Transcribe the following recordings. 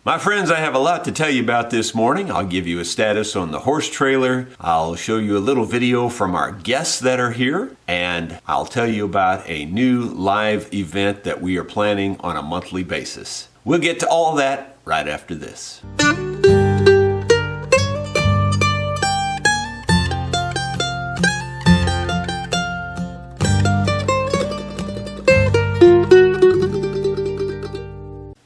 My friends, I have a lot to tell you about this morning. I'll give you a status on the horse trailer. I'll show you a little video from our guests that are here. And I'll tell you about a new live event that we are planning on a monthly basis. We'll get to all that right after this.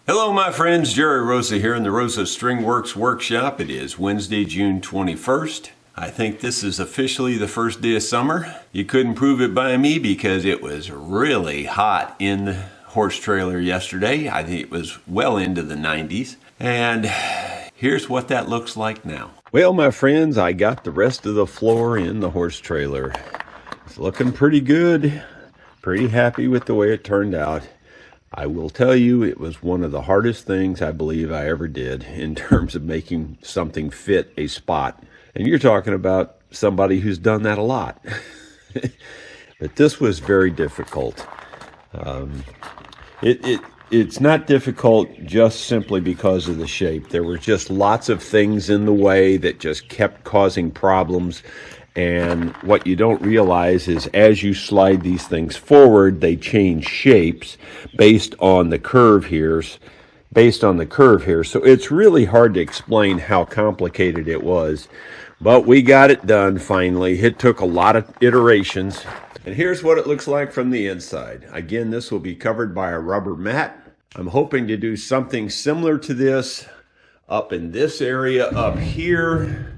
Hello my friends, Jerry Rosa here in the Rosa String Works workshop. It is Wednesday, June 21st. I think this is officially the first day of summer. You couldn't prove it by me because it was really hot in the horse trailer yesterday. I think it was well into the 90s. And here's what that looks like now. Well my friends, I got the rest of the floor in the horse trailer. It's looking pretty good. Pretty happy with the way it turned out. I will tell you, it was one of the hardest things I believe I ever did in terms of making something fit a spot. And you're talking about somebody who's done that a lot. But this was very difficult. It's not difficult just simply because of the shape. There were just lots of things in the way that just kept causing problems. And what you don't realize is as you slide these things forward, they change shapes based on the curve here. So it's really hard to explain how complicated it was. But we got it done finally. It took a lot of iterations. And here's what it looks like from the inside. Again, this will be covered by a rubber mat. I'm hoping to do something similar to this up in this area up here.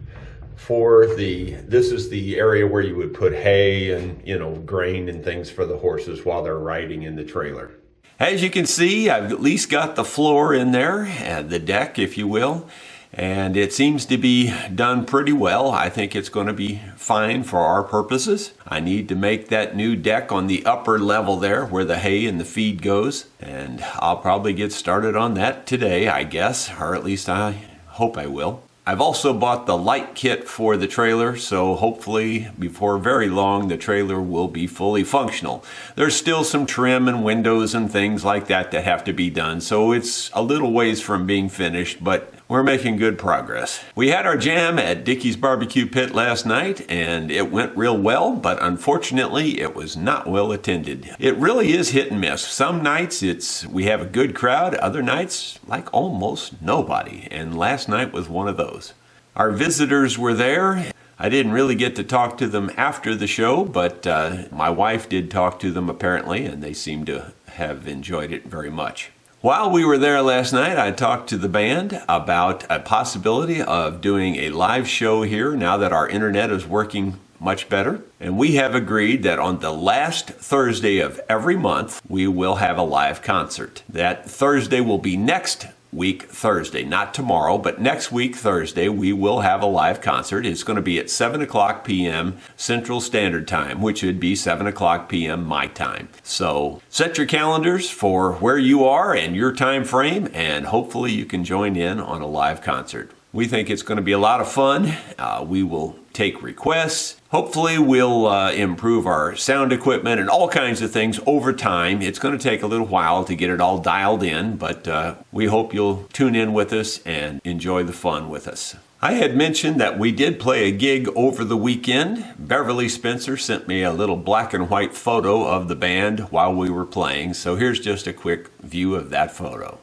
This is the area where you would put hay and, grain and things for the horses while they're riding in the trailer. As you can see, I've at least got the floor in there, the deck, if you will, and it seems to be done pretty well. I think it's going to be fine for our purposes. I need to make that new deck on the upper level there where the hay and the feed goes, and I'll probably get started on that today, I guess, or at least I hope I will. I've also bought the light kit for the trailer, so hopefully before very long the trailer will be fully functional. There's still some trim and windows and things like that that have to be done, so it's a little ways from being finished, but we're making good progress. We had our jam at Dickey's Barbecue Pit last night, and it went real well, but unfortunately it was not well attended. It really is hit and miss. Some nights we have a good crowd, other nights like almost nobody, and last night was one of those. Our visitors were there. I didn't really get to talk to them after the show, but my wife did talk to them apparently, and they seemed to have enjoyed it very much. While we were there last night, I talked to the band about a possibility of doing a live show here now that our internet is working much better. And we have agreed that on the last Thursday of every month, we will have a live concert. That Thursday will be next week Thursday, not tomorrow, but next week Thursday we will have a live concert. It's going to be at 7 o'clock p.m. Central Standard Time, which would be 7 o'clock p.m. my time. So set your calendars for where you are and your time frame, and hopefully you can join in on a live concert. We think it's going to be a lot of fun. We will take requests. Hopefully we'll improve our sound equipment and all kinds of things over time. It's going to take a little while to get it all dialed in, but we hope you'll tune in with us and enjoy the fun with us. I had mentioned that we did play a gig over the weekend. Beverly Spencer sent me a little black and white photo of the band while we were playing, so here's just a quick view of that photo.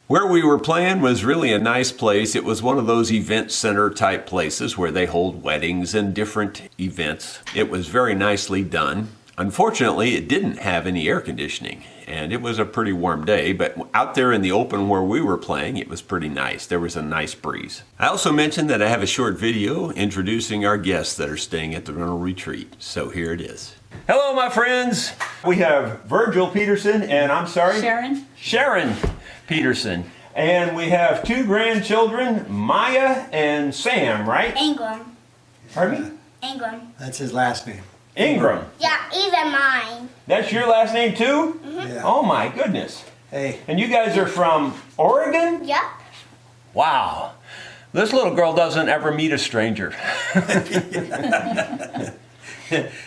Where we were playing was really a nice place. It was one of those event center type places where they hold weddings and different events. It was very nicely done. Unfortunately, it didn't have any air conditioning, and it was a pretty warm day, but out there in the open where we were playing, it was pretty nice. There was a nice breeze. I also mentioned that I have a short video introducing our guests that are staying at the rental retreat, so here it is. Hello, my friends. We have Virgil Peterson and Sharon Peterson. And we have two grandchildren, Maya and Sam, right? Ingram. Pardon me? Ingram. That's his last name. Ingram. Yeah, even mine. That's your last name too? Mm-hmm. Yeah. Oh my goodness. Hey. And you guys are from Oregon? Yep. Wow. This little girl doesn't ever meet a stranger.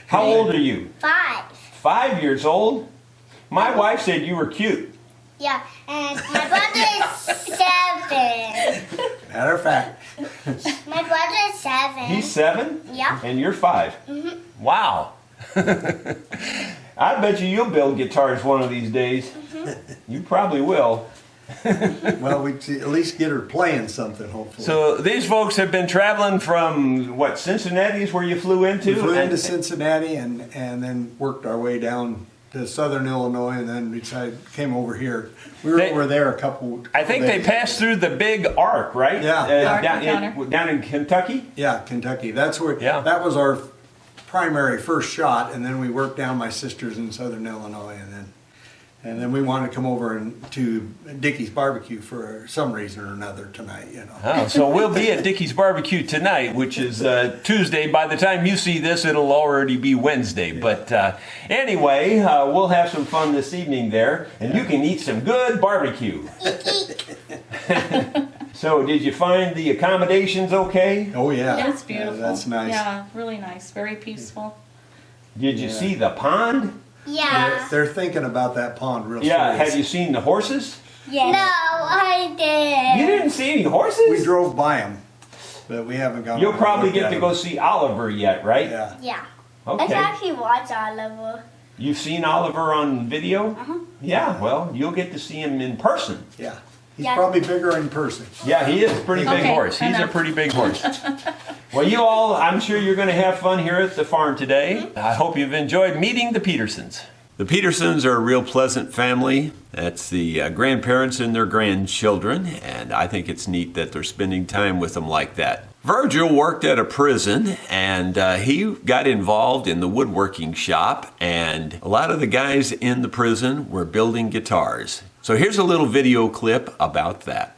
How old are you? 5. 5 years old? My wife said you were cute. Yeah, and my brother is 7. Matter of fact. My brother is 7. He's 7? Yeah. And you're 5? Mm-hmm. Wow. I bet you'll build guitars one of these days. Mm-hmm. You probably will. Well, we at least get her playing something, hopefully. So these folks have been traveling from, what, Cincinnati is where you flew into? We flew into Cincinnati and then worked our way down to southern Illinois, and then we came over here. We were over there a couple I think days. they passed through the big arc, right? Yeah. Down in Kentucky? Yeah, Kentucky. That's where. Yeah. That was our primary first shot, and then we worked down my sister's in southern Illinois, and then we wanted to come over to Dickie's Barbecue for some reason or another tonight, you know. Oh, so we'll be at Dickie's Barbecue tonight, which is Tuesday. By the time you see this, it'll already be Wednesday. Yeah. But anyway, we'll have some fun this evening there, and you can eat some good barbecue. So, did you find the accommodations okay? Oh, yeah. Yeah, it's beautiful. Yeah, that's nice. Yeah, really nice. Very peaceful. Did you see the pond? Yeah. They're thinking about that pond real Yeah, serious. have you seen the horses? Yeah. No, I did. You didn't see any horses? We drove by them, but we haven't gone. You'll over and probably looked get at to them. go see Oliver yet, right? Yeah. Yeah. Okay. I've actually watched Oliver. You've seen Oliver on video? Yeah, well, you'll get to see him in person. Yeah. He's Yeah. probably bigger in person. Yeah, he is a pretty big Okay, horse. He's enough. a pretty big horse. Well, you all, I'm sure you're going to have fun here at the farm today. I hope you've enjoyed meeting the Petersons. The Petersons are a real pleasant family. That's the grandparents and their grandchildren, and I think it's neat that they're spending time with them like that. Virgil worked at a prison, and he got involved in the woodworking shop, and a lot of the guys in the prison were building guitars. So here's a little video clip about that.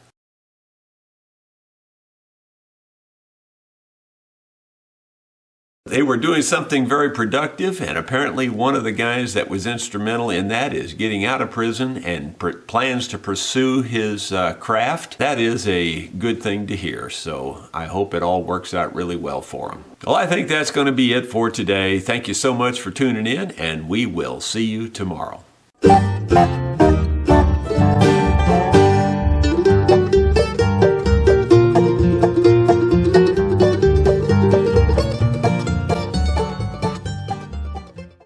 They were doing something very productive, and apparently one of the guys that was instrumental in that is getting out of prison and plans to pursue his craft. That is a good thing to hear, so I hope it all works out really well for him. Well, I think that's going to be it for today. Thank you so much for tuning in, and we will see you tomorrow.